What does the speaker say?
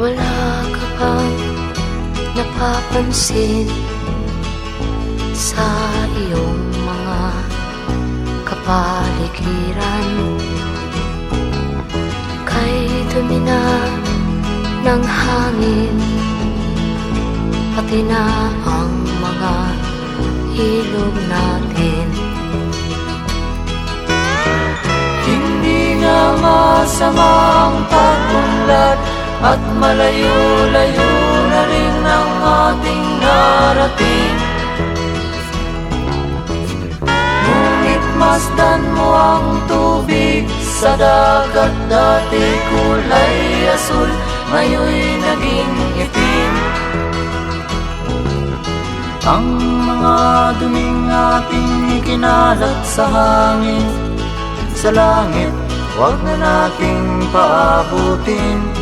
Wala ka bang napapansin sa iyong mga kapaligiran? Kay dumi na ng hangin, pati na ang mga ilog natin. Hindi nga masamang pag-unlad at malayo-layo na rin ang ating narating. Ngunit masdan mo ang tubig sa dagat, dati kulay asul, ngayon'y naging itim. Ang mga duming ating ikinalat sa hangin, sa langit, huwag na nating paabutin.